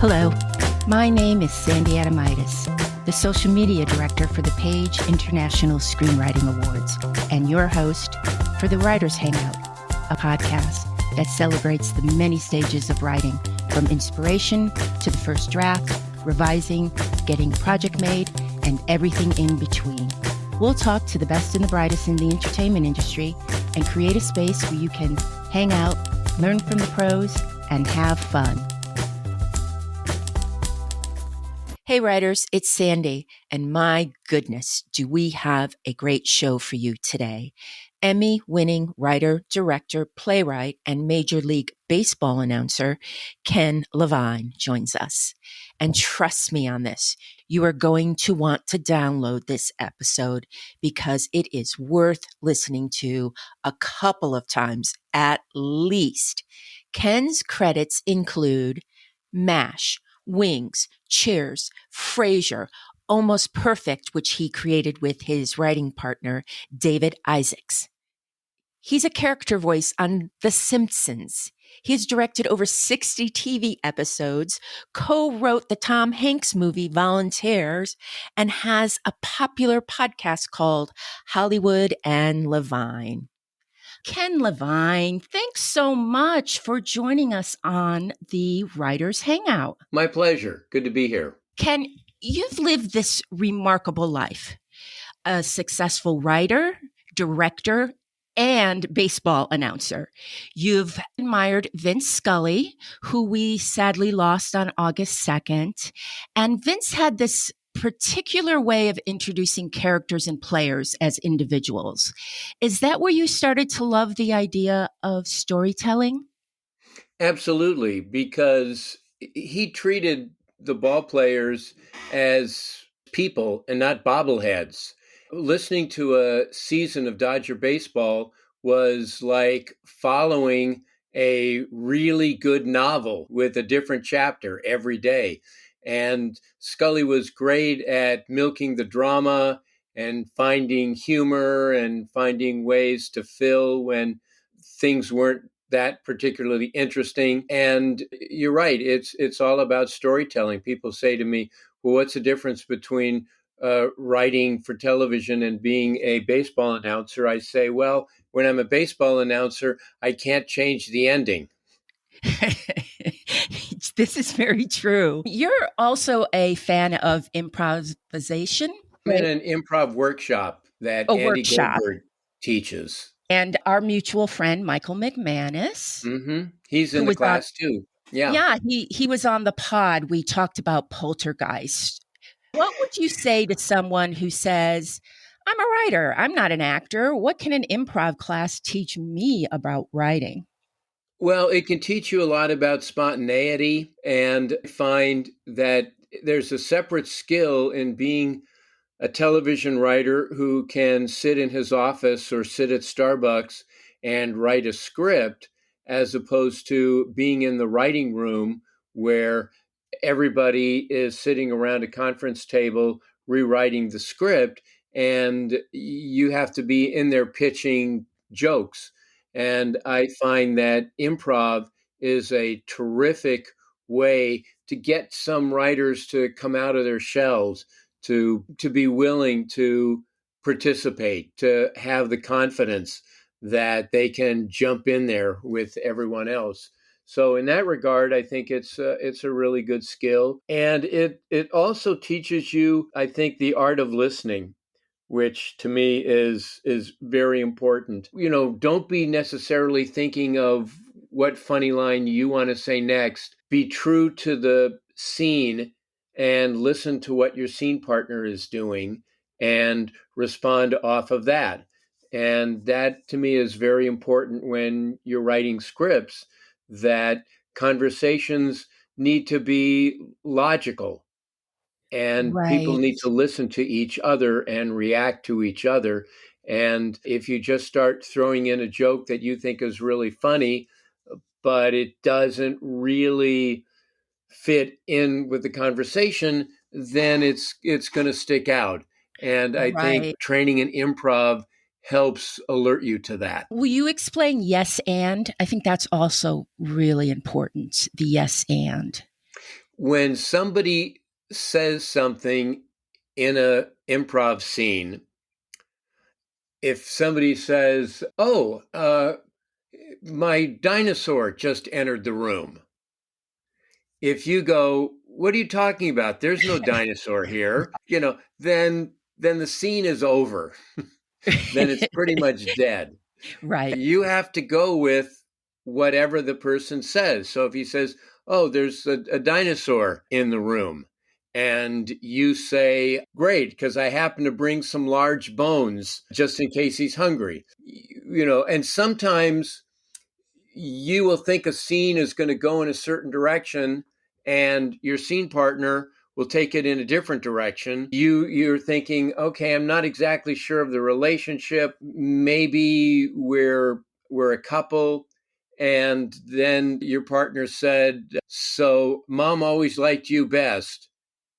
Hello, my name is Sandy Adamitis, the social media director for the Page International Screenwriting Awards, and your host for the Writers Hangout, a podcast that celebrates the many stages of writing, from inspiration to the first draft, revising, getting a project made, and everything in between. We'll talk to the best and the brightest in the entertainment industry and create a space where you can hang out, learn from the pros, and have fun. Hey writers, it's Sandy, and my goodness, do we have a great show for you today. Emmy-winning writer, director, playwright, and Major League Baseball announcer Ken Levine joins us. And trust me on this, you are going to want to download this episode because it is worth listening to a couple of times at least. Ken's credits include MASH, Wings, Cheers, Frasier, Almost Perfect, which he created with his writing partner, David Isaacs. He's a character voice on The Simpsons. He has directed over 60 TV episodes, co-wrote the Tom Hanks movie Volunteers, and has a popular podcast called Hollywood and Levine. Ken Levine, thanks so much for joining us on the Writers Hangout. My pleasure. Good to be here. Ken, you've lived this remarkable life. A successful writer, director, and baseball announcer. You've admired Vince Scully, who we sadly lost on August 2nd. And Vince had this particular way of introducing characters and players as individuals. Is that where you started to love the idea of storytelling? Absolutely, because he treated the ball players as people and not bobbleheads. Listening to a season of Dodger baseball was like following a really good novel with a different chapter every day. And Scully was great at milking the drama and finding humor and finding ways to fill when things weren't that particularly interesting. And you're right, it's all about storytelling. People say to me, well, what's the difference between writing for television and being a baseball announcer? I say, well, when I'm a baseball announcer, I can't change the ending. This is very true. You're also a fan of improvisation. I'm in an improv workshop that Andy Goldberg teaches. And our mutual friend, Michael McManus. Mm-hmm. He's in the class too. Yeah, he was on the pod. We talked about Poltergeist. What would you say to someone who says, I'm a writer, I'm not an actor. What can an improv class teach me about writing? Well, it can teach you a lot about spontaneity, and find that there's a separate skill in being a television writer who can sit in his office or sit at Starbucks and write a script, as opposed to being in the writing room where everybody is sitting around a conference table rewriting the script, and you have to be in there pitching jokes. And I find that improv is a terrific way to get some writers to come out of their shells, to be willing to participate, to have the confidence that they can jump in there with everyone else. So in that regard, I think it's a really good skill. And it also teaches you, I think, the art of listening, which to me is very important. You know, don't be necessarily thinking of what funny line you want to say next. Be true to the scene and listen to what your scene partner is doing and respond off of that. And that to me is very important when you're writing scripts, that conversations need to be logical. And people need to listen to each other and react to each other. And if you just start throwing in a joke that you think is really funny, but it doesn't really fit in with the conversation, then it's going to stick out. And I think training in improv helps alert you to that. Will you explain yes and? I think that's also really important, the yes and. when somebody says something in a improv scene, if somebody says, "Oh, my dinosaur just entered the room," if you go, "What are you talking about? There's no dinosaur here," then the scene is over. Then it's pretty much dead. Right. You have to go with whatever the person says. So if he says, "Oh, there's a dinosaur in the room," and you say, "Great, because I happen to bring some large bones just in case he's hungry." And sometimes you will think a scene is going to go in a certain direction and your scene partner will take it in a different direction. You're thinking, okay, I'm not exactly sure of the relationship. Maybe we're a couple. And then your partner said, "So mom always liked you best."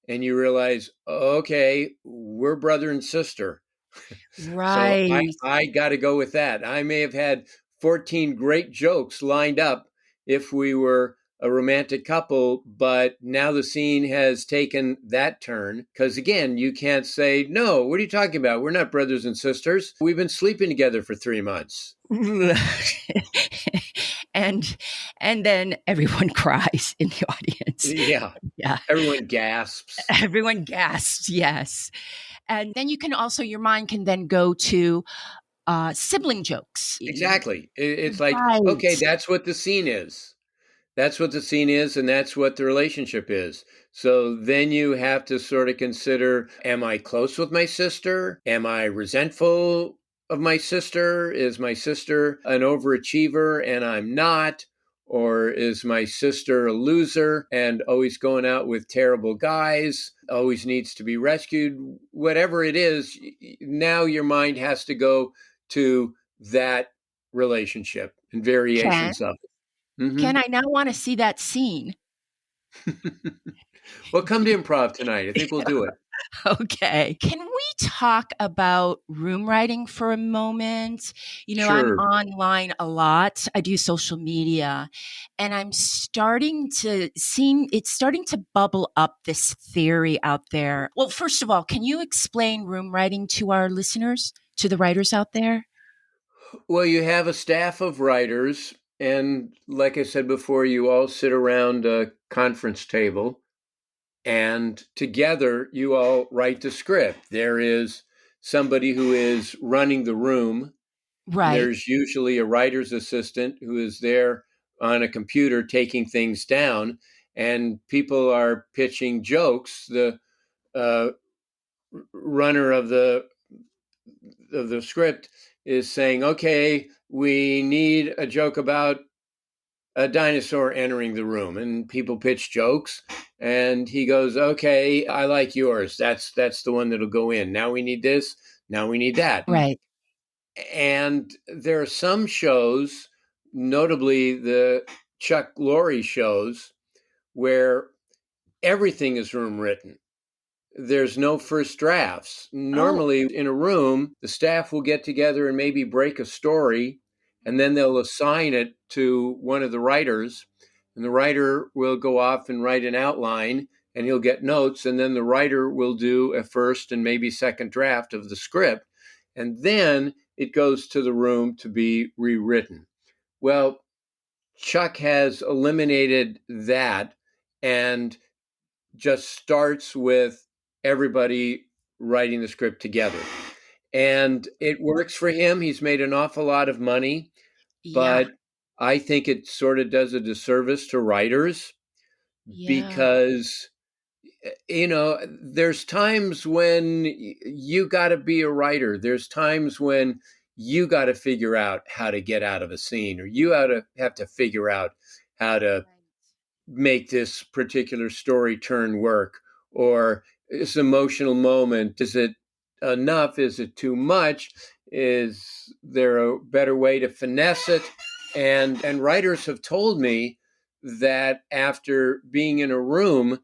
And you realize, okay, we're brother and sister. So Right. I got to go with that. I may have had 14 great jokes lined up if we were a romantic couple, but now the scene has taken that turn. Because again, you can't say, "No, what are you talking about? We're not brothers and sisters. We've been sleeping together for 3 months." and and then everyone cries in the audience. Yeah. Yeah. Everyone gasps. Everyone gasps, yes. And then you can also, your mind can then go to sibling jokes. Exactly. It's like, okay, Right. that's what the scene is. That's what the scene is, and that's what the relationship is. So then you have to sort of consider, am I close with my sister? Am I resentful of my sister? Is my sister an overachiever and I'm not? Or is my sister a loser and always going out with terrible guys, always needs to be rescued? Whatever it is, now your mind has to go to that relationship and Ken, variations of it. Ken, I now want to see that scene. Well, come to improv tonight. I think we'll do it. Okay. Can we talk about room writing for a moment? I'm Sure. online a lot. I do social media, and it's starting to bubble up this theory out there. Well, first of all, can you explain room writing to our listeners, to the writers out there? Well, you have a staff of writers, and like I said before, you all sit around a conference table, and together you all write the script. There is somebody who is running the room. Right. There's usually a writer's assistant who is there on a computer taking things down, and people are pitching jokes. The uh, runner of the script is saying, "Okay, we need a joke about a dinosaur entering the room," and people pitch jokes, and he goes, "Okay, I like yours. That's the one that'll go in. Now we need this. Now we need that." Right. And there are some shows, notably the Chuck Lorre shows, where everything is room written. There's no first drafts. Oh, Normally, in a room, the staff will get together and maybe break a story, and then they'll assign it to one of the writers. And the writer will go off and write an outline, and he'll get notes. And then the writer will do a first and maybe second draft of the script. And then it goes to the room to be rewritten. Well, Chuck has eliminated that and just starts with everybody writing the script together. And it works for him. He's made an awful lot of money, yeah. but I think it sort of does a disservice to writers Yeah. because, there's times when you got to be a writer. There's times when you got to figure out how to get out of a scene, or you have to figure out how to make this particular story turn work, or this emotional moment, is it enough, is it too much, is there a better way to finesse it? And writers have told me that after being in a room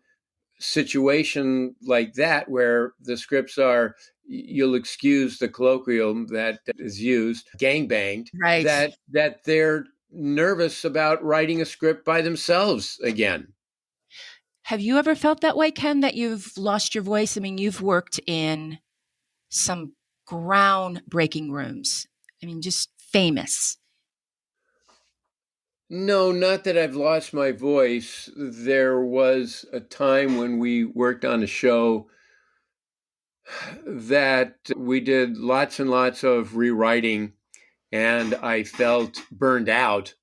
situation like that, where the scripts are, you'll excuse the colloquial that is used, gangbanged, Right. that they're nervous about writing a script by themselves again. Have you ever felt that way, Ken, that you've lost your voice? I mean, you've worked in some groundbreaking rooms. I mean, just famous. No, not that I've lost my voice. There was a time when we worked on a show that we did lots and lots of rewriting, and I felt burned out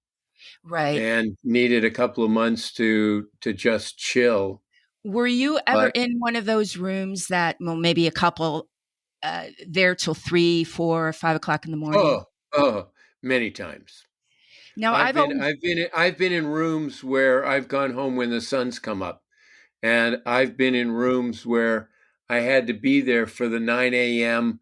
Right. and needed a couple of months to just chill. Were you ever But in one of those rooms that, well, maybe a couple there till 3, 4, 5 o'clock in the morning? oh, oh, many times. Now, I've I've been always, I've been I've been in rooms where I've gone home when the sun's come up. And I've been in rooms where I had to be there for the 9 a.m.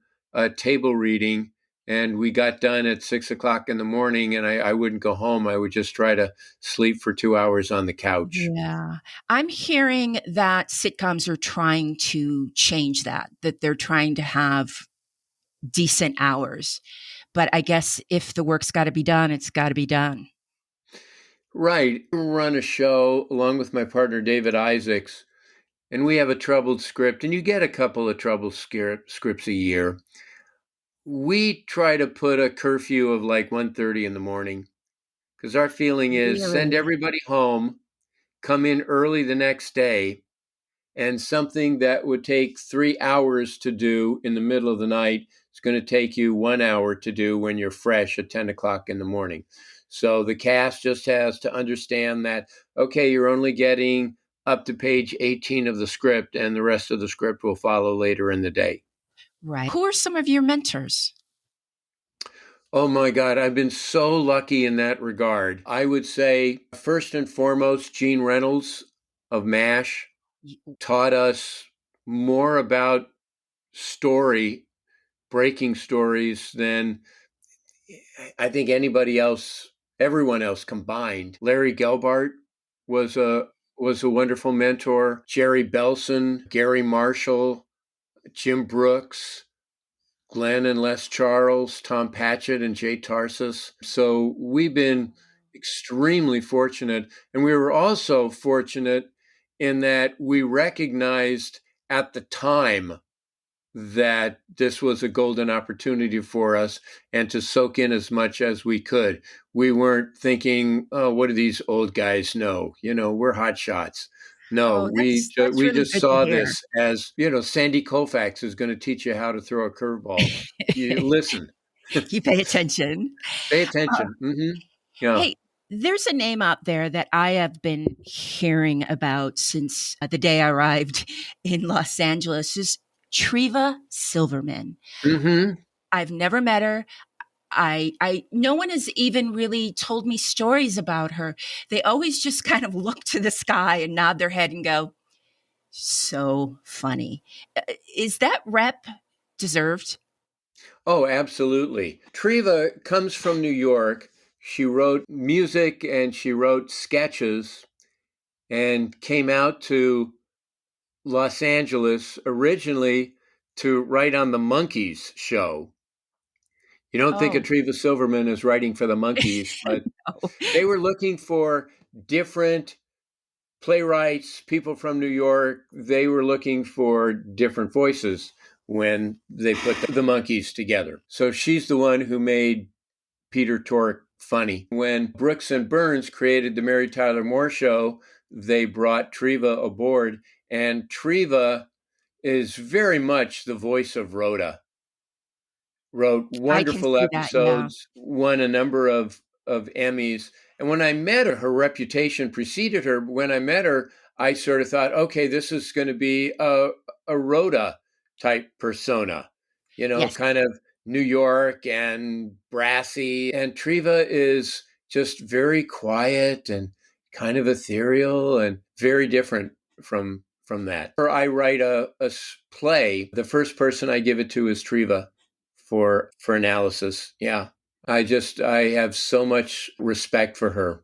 Table reading, and we got done at 6 o'clock in the morning, and I wouldn't go home. I would just try to sleep for 2 hours on the couch. yeah, I'm hearing that sitcoms are trying to change that, that they're trying to have decent hours. But I guess if the work's got to be done, it's got to be done. Right. I run a show along with my partner, David Isaacs, and we have a troubled script, and you get a couple of troubled scripts a year. We try to put a curfew of like 1:30 in the morning because our feeling is send Really? everybody home, come in early the next day, and something that would take 3 hours to do in the middle of the night is going to take you 1 hour to do when you're fresh at 10 o'clock in the morning. So the cast just has to understand that, okay, you're only getting up to page 18 of the script, and the rest of the script will follow later in the day. Right. Who are some of your mentors? Oh my God, I've been so lucky in that regard. I would say, first and foremost, Gene Reynolds of MASH taught us more about story, breaking stories than I think anybody else, everyone else combined. Larry Gelbart was a wonderful mentor. Jerry Belson, Gary Marshall, Jim Brooks, Glenn and Les Charles, Tom Patchett, and Jay Tarsus. So we've been extremely fortunate. And we were also fortunate in that we recognized at the time that this was a golden opportunity for us and to soak in as much as we could. We weren't thinking, oh, what do these old guys know? We're hot shots. No, Oh, that's we really just good to saw hear. this as, Sandy Koufax is going to teach you how to throw a curveball. You listen, You pay attention. pay Uh, attention. Yeah. hey, there's a name out there that I have been hearing about since the day I arrived in Los Angeles is Treva Silverman. hmm I've never met her. No one has even really told me stories about her. They always just kind of look to the sky and nod their head and go, so funny. Is that rep deserved? Oh, absolutely. Treva comes from New York. She wrote music and she wrote sketches and came out to Los Angeles originally to write on the Monkees show. You don't think of Oh, Treva Silverman as writing for the Monkees, but no. they were looking for different playwrights, people from New York. They were looking for different voices when they put the Monkees together. So she's the one who made Peter Tork funny. When Brooks and Burns created the Mary Tyler Moore Show, they brought Treva aboard, and Treva is very much the voice of Rhoda. Wrote I can wonderful see that. Yeah. episodes, won a number of Emmys. And when I met her, her reputation preceded her. When I met her, I sort of thought, okay, this is going to be a Rhoda type persona, Yes. kind of New York and brassy. And Treva is just very quiet and kind of ethereal and very different from that. Or I write a play. The first person I give it to is Treva for analysis. Yeah. I have so much respect for her.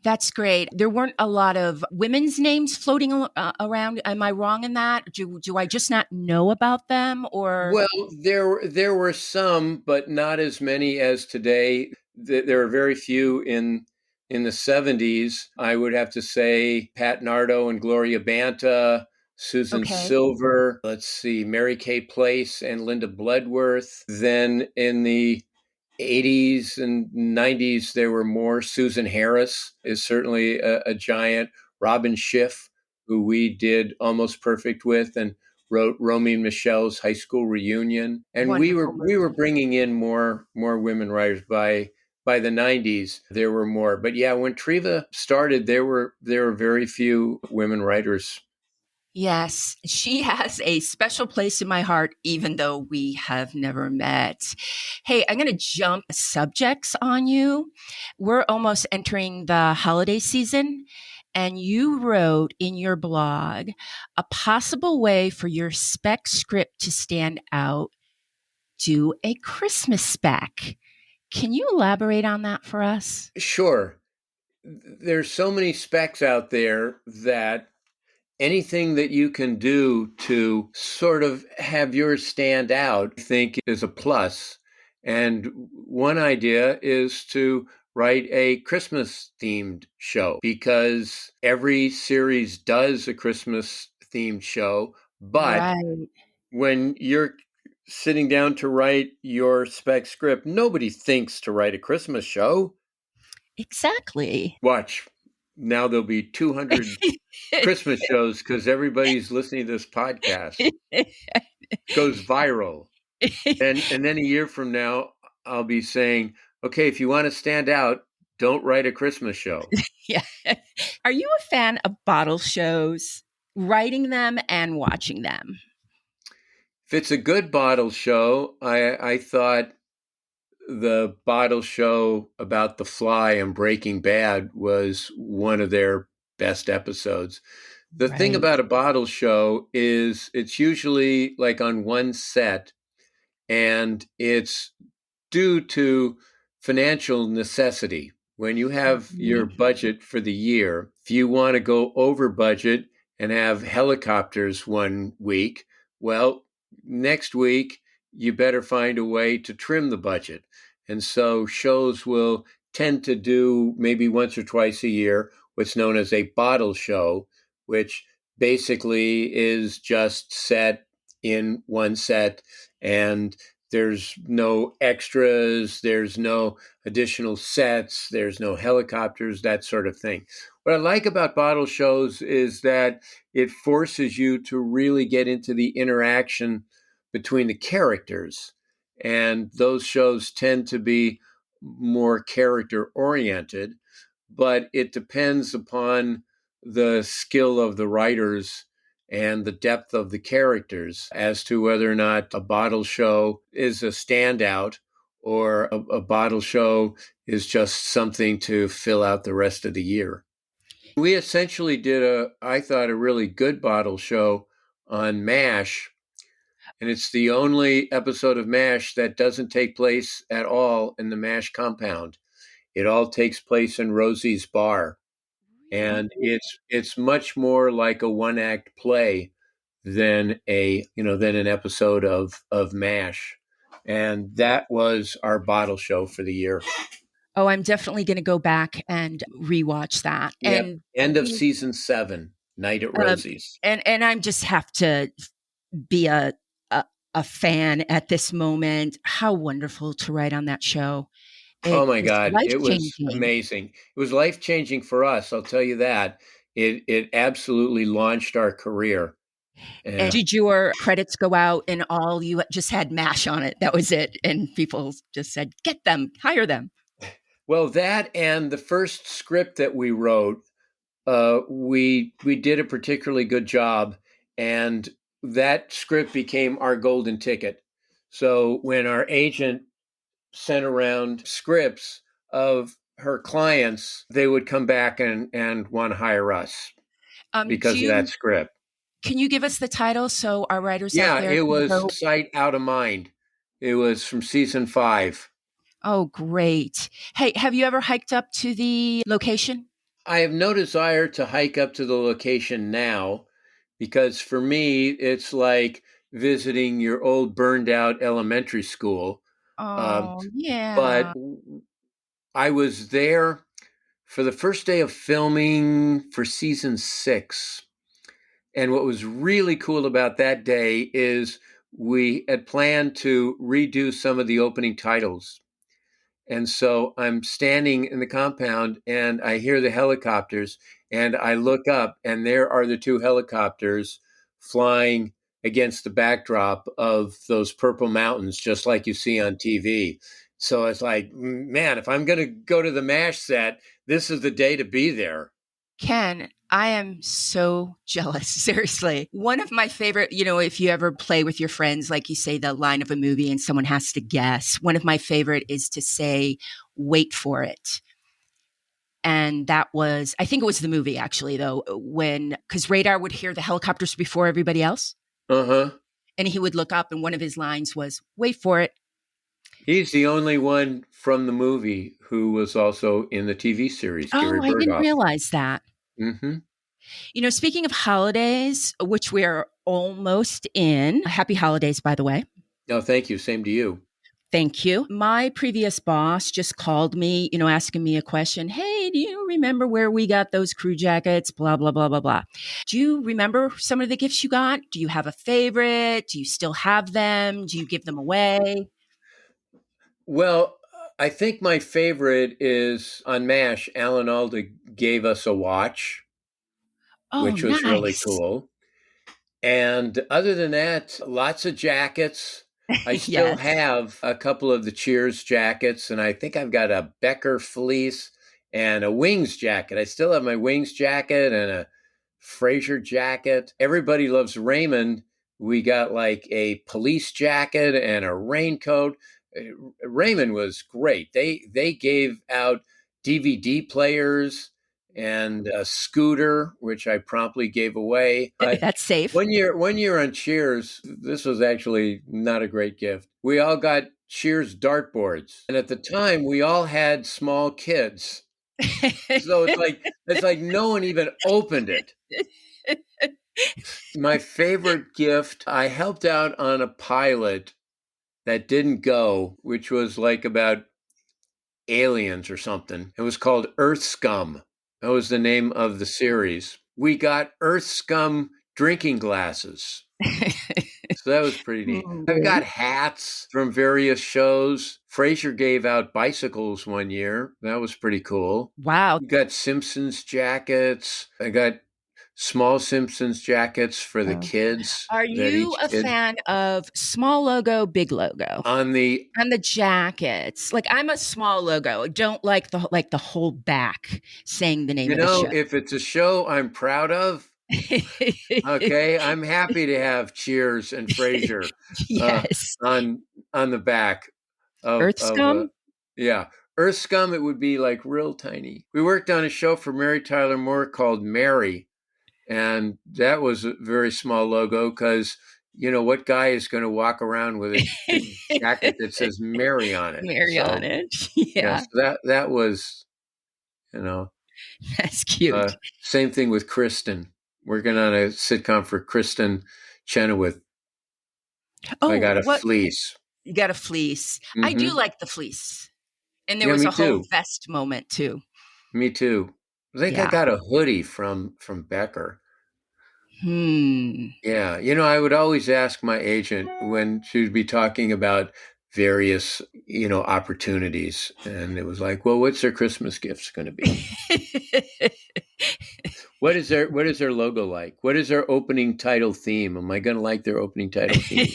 That's great. There weren't a lot of women's names floating around. Am I wrong in that? Do I just not know about them or? Well, there were some, but not as many as today. There are very few in In the 70s, I would have to say Pat Nardo and Gloria Banta, Susan Okay. Silver, let's see, Mary Kay Place and Linda Bloodworth. Then in the 80s and 90s, there were more. Susan Harris is certainly a giant. Robin Schiff, who we did Almost Perfect with and wrote Romy and Michelle's High School Reunion. And we were Wonderful we were movie. bringing in more women writers by the 90s. There were more. But yeah, when Triva started, there were very few women writers. Yes, she has a special place in my heart, even though we have never met. Hey, I'm going to jump subjects on you. We're almost entering the holiday season, and you wrote in your blog a possible way for your spec script to stand out: do a Christmas spec. Can you elaborate on that for us? Sure. There's so many specs out there that anything that you can do to sort of have yours stand out, I think is a plus. And one idea is to write a Christmas themed show because every series does a Christmas themed show. But Right. when you're sitting down to write your spec script, nobody thinks to write a Christmas show. Exactly. Watch. Now there'll be 200 Christmas shows because everybody's listening to this podcast. Goes viral. And then a year from now, I'll be saying, okay, if you want to stand out, don't write a Christmas show. Yeah. Are you a fan of bottle shows? Writing them and watching them. If it's a good bottle show, I thought the bottle show about the fly and Breaking Bad was one of their best episodes. The thing Right. about a bottle show is it's usually like on one set and it's due to financial necessity. When you have your Mhm. budget for the year, if you want to go over budget and have helicopters one week, well, next week you better find a way to trim the budget. And so shows will tend to do maybe once or twice a year what's known as a bottle show, which basically is just set in one set and there's no extras, there's no additional sets, there's no helicopters, that sort of thing. What I like about bottle shows is that it forces you to really get into the interaction between the characters. And those shows tend to be more character oriented, but it depends upon the skill of the writers and the depth of the characters as to whether or not a bottle show is a standout or a bottle show is just something to fill out the rest of the year. We essentially did I thought, a really good bottle show on MASH, and it's the only episode of MASH that doesn't take place at all in the MASH compound. It all takes place in Rosie's bar, and Really? it's much more like a one act play than than an episode of MASH, and that was our bottle show for the year. Oh, I'm definitely going to go back and rewatch that. Yep, end of season 7, Night at Um, Rosie's. and I just have to be a a fan at this moment. How wonderful to write on that show. Oh It my was God, life it was changing. amazing. It was life changing for us. I'll tell you that. It absolutely launched our career. And did your credits go out and all you just had MASH on it? That was it. And people just said, get them, hire them. Well, that and the first script that we wrote, we did a particularly good job, and that script became our golden ticket. So when our agent sent around scripts of her clients, they would come back and want to hire us Do because of that you, script. can you give us the title so our writers out Yeah, there it can was go? Sight Out of Mind. It was from season 5. Oh, great. Hey, have you ever hiked up to the location? I have no desire to hike up to the location now because for me, it's like visiting your old burned out elementary school. Um, Oh, but yeah. I was there for the first day of filming for season 6. And what was really cool about that day is we had planned to redo some of the opening titles. And so I'm standing in the compound and I hear the helicopters and I look up and there are the two helicopters flying against the backdrop of those purple mountains, just like you see on TV. So it's like, man, if I'm going to go to the MASH set, this is the day to be there. Ken, I am so jealous. Seriously. One of my favorite, if you ever play with your friends, like you say the line of a movie and someone has to guess, one of my favorite is to say, wait for it. And that was, I think it was the movie actually, though, because Radar would hear the helicopters before everybody else. Uh huh. And he would look up and one of his lines was, wait for it. He's the only one from the movie who was also in the TV series, Gary Oh, I didn't Berghoff. realize that. Mm-hmm. Speaking of holidays, which we're almost in, happy holidays, by the way. No, thank you. Same to you. Thank you. My previous boss just called me, asking me a question. Hey, do you remember where we got those crew jackets? Blah, blah, blah, blah, blah. Do you remember some of the gifts you got? Do you have a favorite? Do you still have them? Do you give them away? Well, I think my favorite is on MASH. Alan Alda gave us a watch, Oh, which was really nice. cool. And other than that, lots of jackets. I still Yes. have a couple of the Cheers jackets, and I think I've got a Becker fleece and a Wings jacket. I still have my Wings jacket and a Fraser jacket. Everybody loves Raymond. We got like a police jacket and a raincoat. Raymond was great. They gave out DVD players and a scooter, which I promptly gave away. That's safe. One year on Cheers, this was actually not a great gift. We all got Cheers dartboards, and at the time, we all had small kids, so it's like no one even opened it. My favorite gift, I helped out on a pilot that didn't go, which was like about aliens or something. It was called Earth Scum. That was the name of the series. We got Earth Scum drinking glasses. So that was pretty neat. I got hats from various shows. Frasier gave out bicycles one year. That was pretty cool. Wow. We got Simpsons jackets. I got small Simpsons jackets for the Oh. kids Are that you each a kid fan of small logo, big logo? on the And the jackets. Like I'm a small logo. I don't like the whole back saying the name of the show. if it's a show I'm proud of, okay, I'm happy to have Cheers and Frasier uh, Yes. on on the back Earth of scum? yeah. Earth Scum, it would be like real tiny. We worked on a show for Mary Tyler Moore called Mary, and that was a very small logo because what guy is going to walk around with a big jacket that says Mary on it? Mary on So it. yes, Yeah, that was you know that's cute. same thing with Kristen. Working on a sitcom for Kristen Chenoweth. I Oh, got a what fleece. you got a fleece. I do Hmm. like the fleece. And there Yeah, was me a whole too. vest moment too. Me too. I think I Yeah. got a hoodie from Becker. Hmm. Yeah, I would always ask my agent when she'd be talking about various, opportunities, and it was like, well, what's their Christmas gifts going to be? What is their logo like? What is their opening title theme? Am I going to like their opening title theme?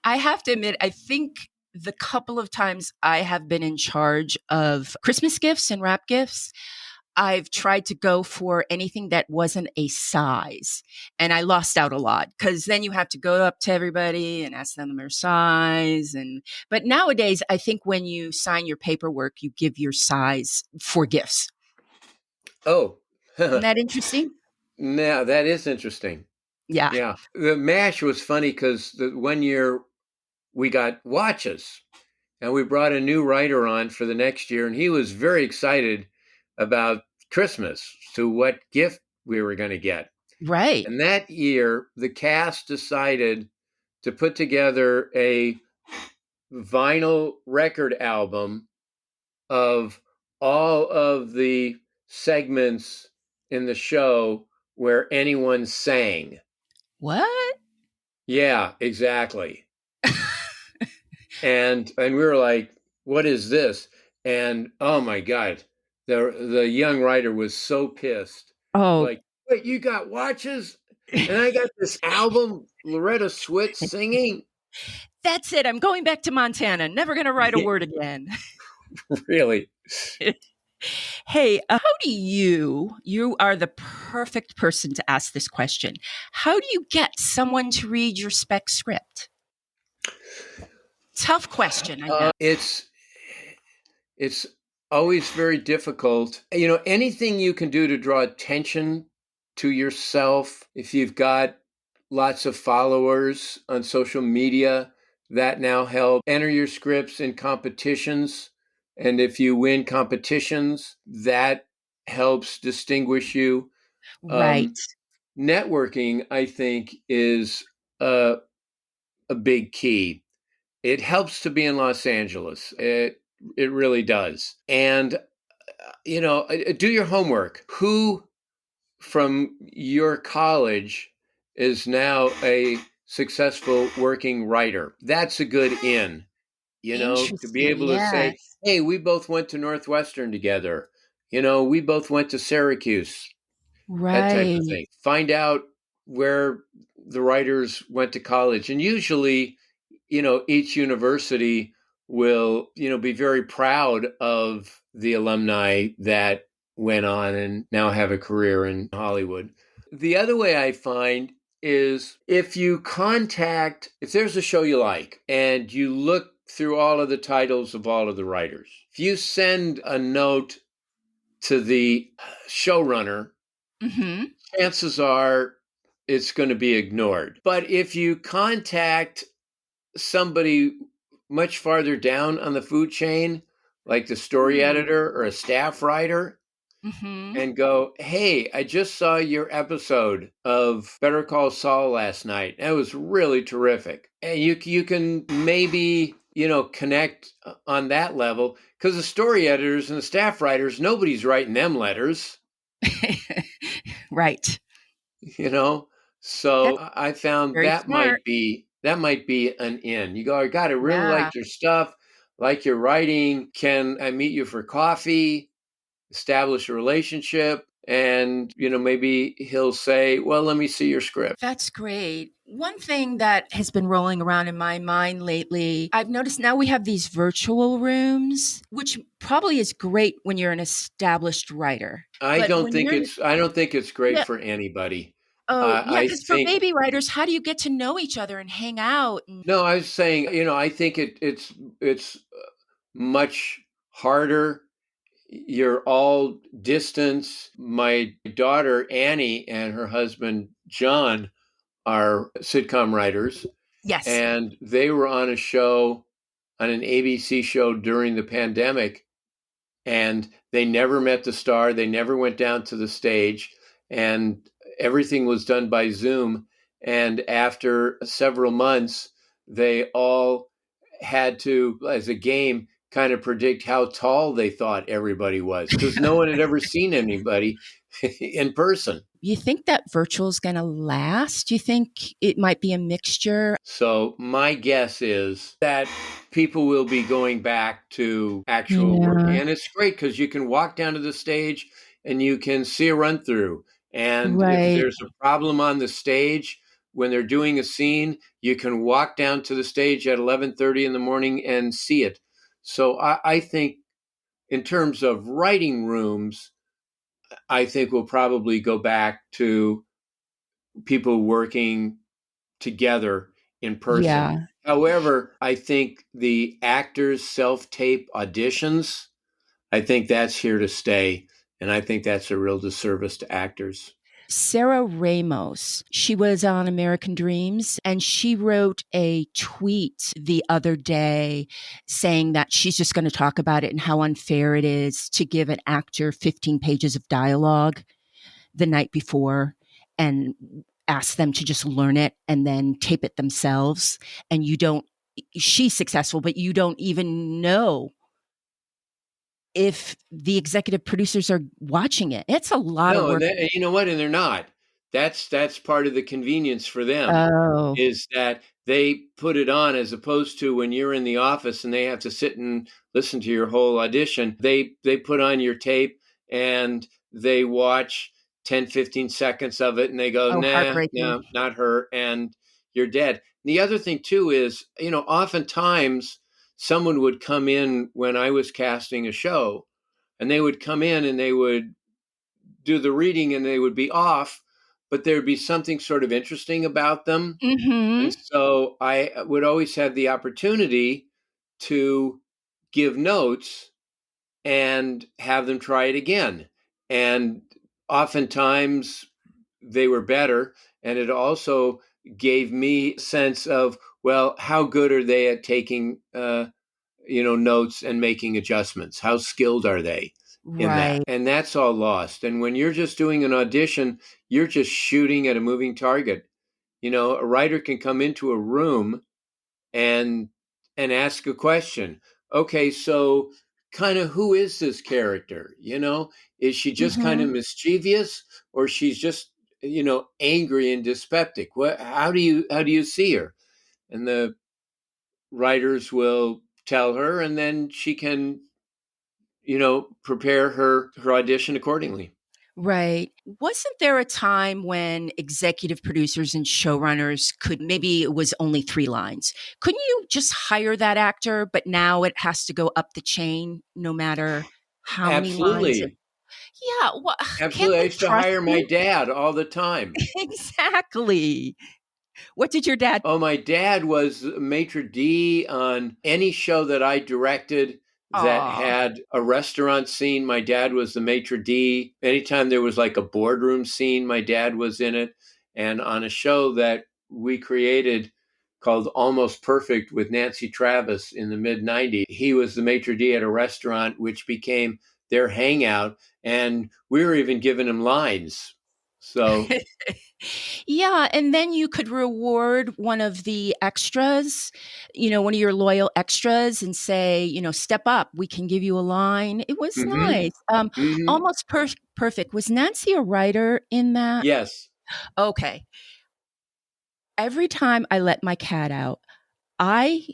I have to admit, I think the couple of times I have been in charge of Christmas gifts and wrap gifts, I've tried to go for anything that wasn't a size. And I lost out a lot because then you have to go up to everybody and ask them their size. But nowadays, I think when you sign your paperwork, you give your size for gifts. Oh, Isn't that interesting? now that is interesting. Yeah. Yeah, the MASH was funny because the one year we got watches. And we brought a new writer on for the next year, and he was very excited about Christmas, to what gift we were going to get. Right. And that year, the cast decided to put together a vinyl record album of all of the segments in the show where anyone sang. What? Yeah, exactly. And we were like, "What is this?" And oh my god, the young writer was so pissed. Oh, Like, wait, you got watches, and I got this album, Loretta Swit singing. that's it. I'm going back to Montana. Never going to write a Yeah, word again. really. Hey, how do you are the perfect person to ask this question. How do you get someone to read your spec script? Tough question, I know. It's always very difficult. Anything you can do to draw attention to yourself, if you've got lots of followers on social media, that now help. Enter your scripts in competitions. And if you win competitions, that helps distinguish you. Right. Um, Networking, I think, is a big key. It helps to be in Los Angeles. It really does. And do your homework. Who from your college is now a successful working writer? That's a good in, to be Interesting. able to say, Yes. "Hey, we both went to Northwestern together. We both went to Syracuse." That type of Right. thing. Find out where the writers went to college. And usually, each university will, be very proud of the alumni that went on and now have a career in Hollywood. The other way I find is if there's a show you like and you look through all of the titles of all of the writers, if you send a note to the showrunner, Mm-hmm. chances are it's going to be ignored. But if you contact somebody much farther down on the food chain, like the story Hmm. editor or a staff writer, Mm-hmm. and go, "Hey, I just saw your episode of Better Call Saul last night. It was really terrific." And you can maybe connect on that level, because the story editors and the staff writers, nobody's writing them letters. Right. you know That's so I found very smart. that might be an in. You go, "I got, I really Yeah. liked your stuff, like your writing. Can I meet you for coffee, establish a relationship?" And maybe he'll say, "Well, let me see your script." That's great. One thing that has been rolling around in my mind lately, I've noticed now we have these virtual rooms, which probably is great when you're an established writer. But when you're, I don't think it's great yeah, for anybody. oh, yeah, I because for think baby writers, how do you get to know each other and hang out? And No, I was saying, I think it's much harder. You're all distance. My daughter Annie and her husband John are sitcom writers, yes. and they were on a show, on an ABC show during the pandemic, and they never met the star. They never went down to the stage, and everything was done by Zoom. And after several months, they all had to, as a game, kind of predict how tall they thought everybody was, because no one had ever seen anybody in person. You think that virtual is going to last? Do you think it might be a mixture? So my guess is that people will be going back to actual work. Yeah, And it's great because you can walk down to the stage and you can see a run through. And if right. there's a problem on the stage when they're doing a scene, you can walk down to the stage at 11:30 in the morning and see it. So I think in terms of writing rooms, I think we'll probably go back to people working together in person. Yeah. However, I think the actors' self tape auditions, I think that's here to stay. And I think that's a real disservice to actors. Sarah Ramos, she was on American Dreams and she wrote a tweet the other day saying that she's just going to talk about it and how unfair it is to give an actor 15 pages of dialogue the night before and ask them to just learn it and then tape it themselves. And, you don't, she's successful, but you don't even know. if the executive producers are watching it. It's a lot of No, and work. you know what? And they're not. That's part of the convenience for them, Oh, is that they put it on, as opposed to when you're in the office and they have to sit and listen to your whole audition. They put on your tape and they watch 10, 15 seconds of it and they go, oh, nah, heartbreaking. no, not her, and you're dead. The other thing too is, oftentimes someone would come in when I was casting a show, and they would come in and they would do the reading and they would be off, but there would be something sort of interesting about them. And Mhm. so I would always have the opportunity to give notes and have them try it again. And oftentimes they were better. And it also gave me a sense of, well, how good are they at taking notes and making adjustments? How skilled are they in that? Right. And that's all lost. And when you're just doing an audition, you're just shooting at a moving target. A writer can come into a room and ask a question. Okay, so kind of who is this character? Is she just kind of Mhm. mischievous, or she's just angry and dyspeptic? How do you see her? And the writers will tell her, and then she can prepare her audition accordingly. Right. Wasn't there a time when executive producers and showrunners could, maybe it was only 3 lines? Couldn't you just hire that actor, but now it has to go up the chain no matter how many lines it. Absolutely. Yeah, wha can't Absolutely. I they used to trust hire my you? dad all the time. Exactly. What did your dad. Oh, my dad was maitre d' on any show that I directed that Aw. had a restaurant scene. My dad was the maitre d'. Anytime there was like a boardroom scene, my dad was in it. And on a show that we created called Almost Perfect with Nancy Travis in the mid 90s, he was the maitre d' at a restaurant, which became their hangout. And we were even giving him lines. So, Yeah, and then you could reward one of the extras, one of your loyal extras and say, "Step up, we can give you a line." It was hmm nice. hmm Almost perfect. Was Nancy a writer in that? yes. Okay. Every time I let my cat out, I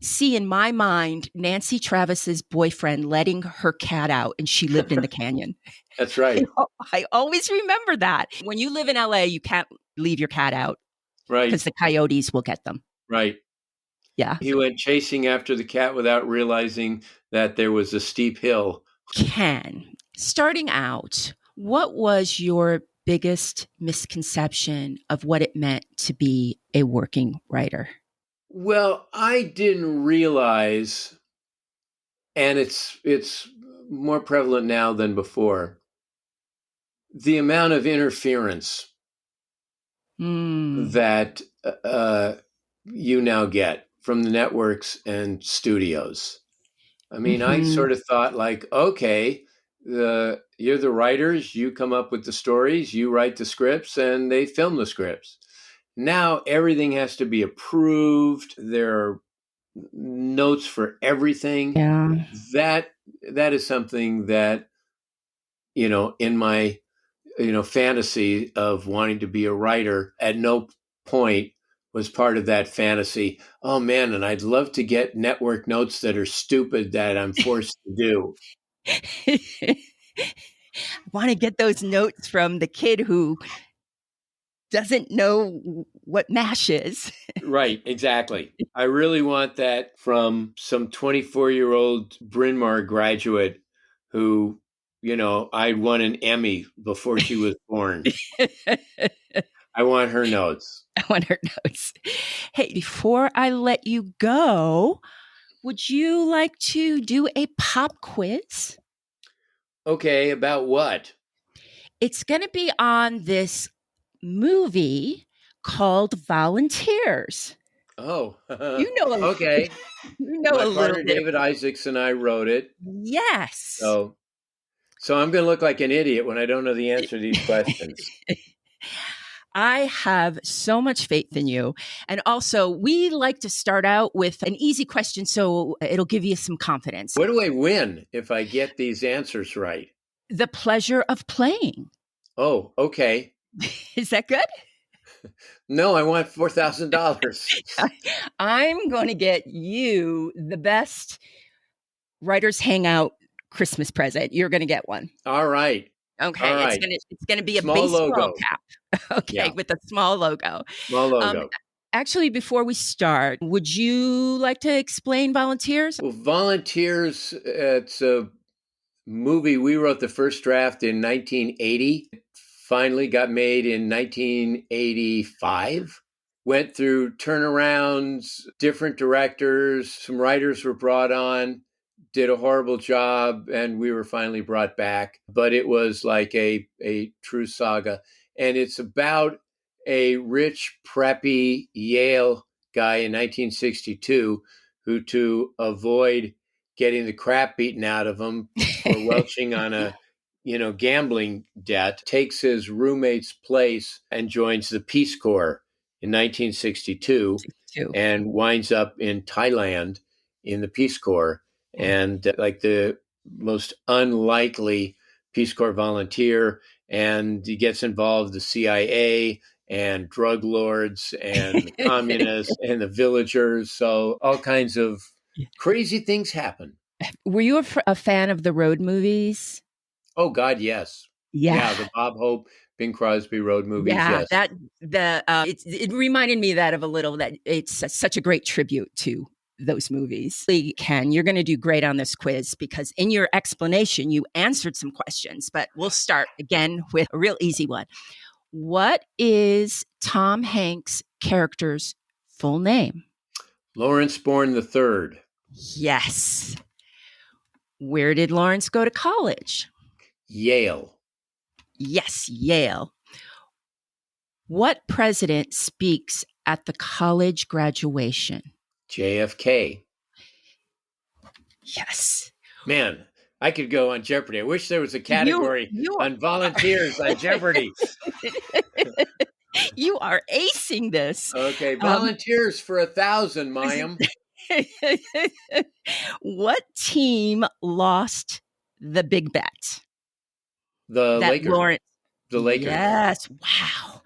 see in my mind Nancy Travis's boyfriend letting her cat out, and she lived in the canyon. That's I right. I always remember that. When you live in LA, you can't leave your cat out Right. because the coyotes will get them. Right. Yeah. He went chasing after the cat without realizing that there was a steep hill. Ken, starting out, what was your biggest misconception of what it meant to be a working writer? Well, I didn't realize, and it's more prevalent now than before, the amount of interference Mm. that you now get from the networks and studios. I mean, I Mhm. sort of thought like, okay, you're the writers, you come up with the stories, you write the scripts, and they film the scripts. Now everything has to be approved. There are notes for everything. Yeah. That that is something that in my fantasy of wanting to be a writer, at no point was part of that fantasy. Oh man, and I'd love to get network notes that are stupid that I'm forced to do. Want to get those notes from the kid who doesn't know what MASH is. Right, exactly. I really want that from some 24-year-old Bryn Mawr graduate who, I won an Emmy before she was born. I want her notes. I want her notes. Hey, before I let you go, would you like to do a pop quiz? Okay, about what? It's going to be on this movie called Volunteers. Oh, You know a, okay. you know My a little partner bit. David Isaacs and I wrote it. Yes. So I'm going to look like an idiot when I don't know the answer to these questions. I have so much faith in you. And also, we like to start out with an easy question so it'll give you some confidence. What do I win if I get these answers right? The pleasure of playing. Oh, okay. Is that good? No, I want $4,000. I'm going to get you the best Writers Hangout Christmas present. You're going to get one. All right. Okay, All it's right. gonna be a Small baseball logo. cap. Okay, Yeah. with a small logo. Small Um, logo. Actually, before we start, would you like to explain volunteers? Well, Volunteers, it's a movie. We wrote the first draft in 1980. It finally got made in 1985. Went through turnarounds, different directors, some writers were brought on, did a horrible job, and we were finally brought back. But it was like a true saga. And it's about a rich, preppy Yale guy in 1962 who, to avoid getting the crap beaten out of him for welching on a gambling debt, takes his roommate's place and joins the Peace Corps in 1962 Two. and winds up in Thailand in the Peace Corps. And like the most unlikely Peace Corps volunteer, and he gets involved the CIA and drug lords and the communists and the villagers. So all kinds of crazy things happen. Were you a fan of the road movies? Oh God, yes. Yeah. Yeah, the Bob Hope, Bing Crosby road movies, Yeah, yes. it reminded me that of a little that it's such a great tribute to those movies. Ken, you're going to do great on this quiz because in your explanation, you answered some questions, but we'll start again with a real easy one. What is Tom Hanks' character's full name? Lawrence Bourne III. Yes. Where did Lawrence go to college? Yale. Yes, Yale. What president speaks at the college graduation? JFK. Yes. Man, I could go on Jeopardy. I wish there was a category You on volunteers on Jeopardy. You are acing this. Okay, volunteers for 1,000, Mayim. What team lost the big bet? The That Lakers. Lawrence. The Lakers. Yes. Wow.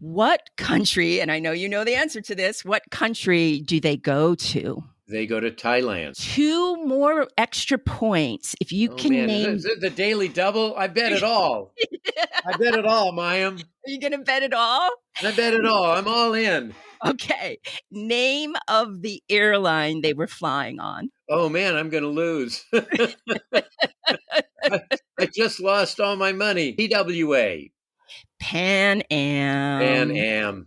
What country, and I know you know the answer to this, what country do they go to? They go to Thailand. 2 more extra points. If you can name. Is it the Daily Double? I bet it all. I bet it all, Mayim. Are you going to bet it all? I bet it all. I'm all in. Okay. Name of the airline they were flying on. Oh, man, I'm going to lose. I just lost all my money. TWA. Pan Am. Pan Am.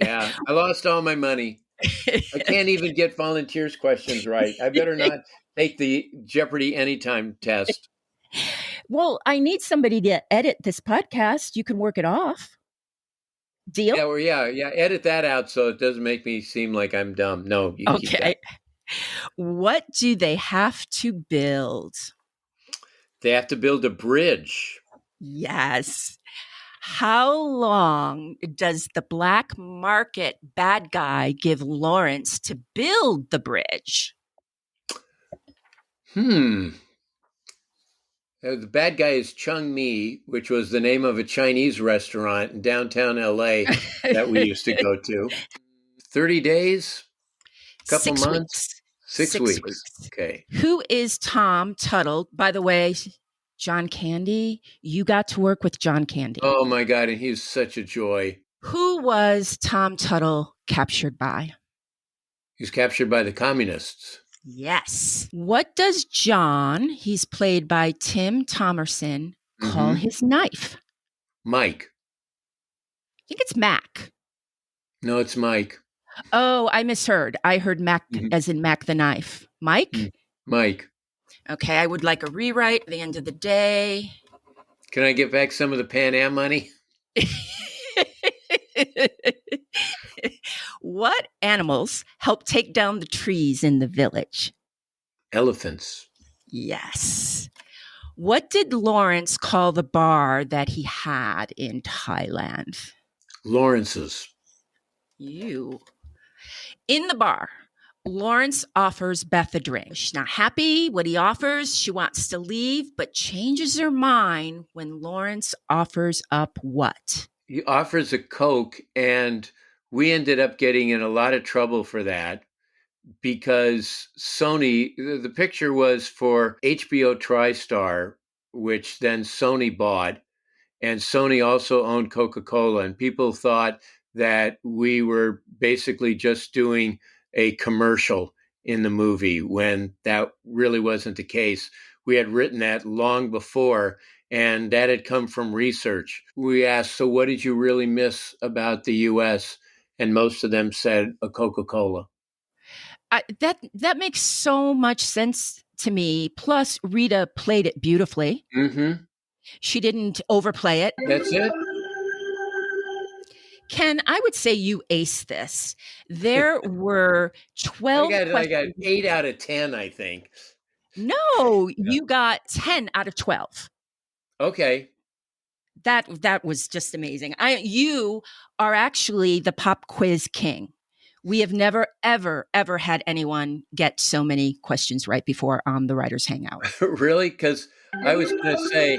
Yeah, I lost all my money. I can't even get volunteers questions right. I better not take the Jeopardy anytime test. Well, I need somebody to edit this podcast. You can work it off. Deal? Yeah, well, yeah. Edit that out so it doesn't make me seem like I'm dumb. No, you keep that. Okay. What do they have to build? They have to build a bridge. Yes. How long does the black market bad guy give Lawrence to build the bridge? The bad guy is Chung Mi, which was the name of a Chinese restaurant in downtown LA that we used to go to. 30 days? Couple 6 months? weeks. 6 weeks. Okay. Who is Tom Tuttle? By the way, John Candy. You got to work with John Candy. Oh my God, and he's such a joy. Who was Tom Tuttle captured by? He was captured by the communists. Yes. What does John, he's played by Tim Thomerson, call his knife? Mike. I think it's Mac. No, it's Mike. Oh, I misheard. I heard Mac as in Mac the knife. Mike? Mike. Okay, I would like a rewrite at the end of the day. Can I get back some of the Pan Am money? What animals help take down the trees in the village? Elephants. Yes. What did Lawrence call the bar that he had in Thailand? Lawrence's. You. In the bar, Lawrence offers Beth a drink. She's not happy what he offers. She wants to leave, but changes her mind when Lawrence offers up what? He offers a Coke, and we ended up getting in a lot of trouble for that because Sony, the picture was for HBO TriStar, which then Sony bought. And Sony also owned Coca-Cola, and people thought that we were basically just doing a commercial in the movie when that really wasn't the case. We had written that long before, and that had come from research. We asked, so what did you really miss about the US? And most of them said a Coca-Cola. That makes so much sense to me. Plus, Rita played it beautifully. Mm-hmm. She didn't overplay it. That's it. Ken, I would say you aced this. There were 12 I got questions. 8 out of 10, I think. No, you got 10 out of 12. Okay. That was just amazing. You are actually the pop quiz king. We have never, ever, ever had anyone get so many questions right before on the Writers Hangout. Really? Because I was going to say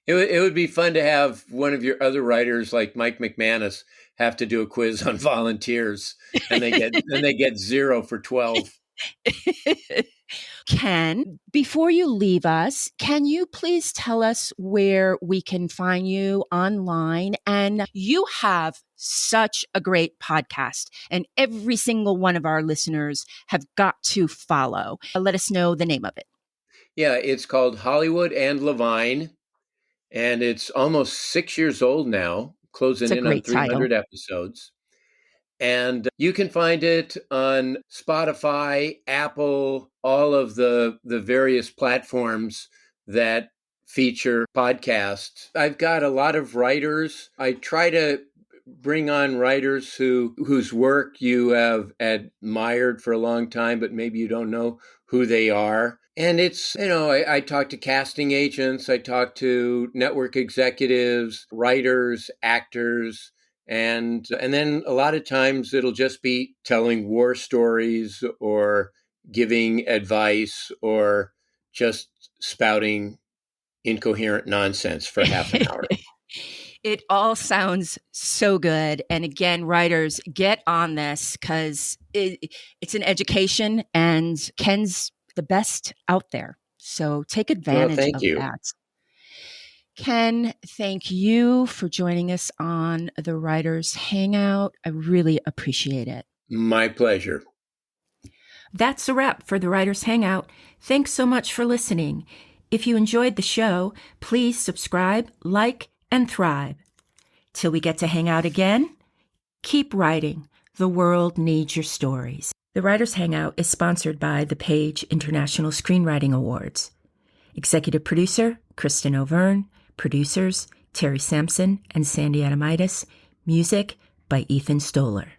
it would be fun to have one of your other writers like Mike McManus have to do a quiz on volunteers, and they get 0 for 12. Ken, before you leave us, can you please tell us where we can find you online? And you have such a great podcast, and every single one of our listeners have got to follow. Let us know the name of it. Yeah, it's called Hollywood and Levine, and it's almost 6 years old now, It's closing a in on great title. 300 episodes. And you can find it on Spotify, Apple, all of the various platforms that feature podcasts. I've got a lot of writers. I try to bring on writers whose work you have admired for a long time, but maybe you don't know who they are. And it's, I talk to casting agents, I talk to network executives, writers, actors, and then a lot of times it'll just be telling war stories or giving advice or just spouting incoherent nonsense for half an hour. It all sounds so good. And again, writers, get on this because it's an education, and Ken's the best out there. So take Well, advantage thank of you. that. Ken, thank you for joining us on the Writers Hangout. I really appreciate it. My pleasure. That's a wrap for the Writers Hangout. Thanks so much for listening. If you enjoyed the show, please subscribe, like, and thrive. Till we get to hang out again, keep writing. The world needs your stories. The Writers Hangout is sponsored by the Page International Screenwriting Awards. Executive producer, Kristen O'Verne. Producers, Terry Sampson and Sandy Adamitis. Music by Ethan Stoller.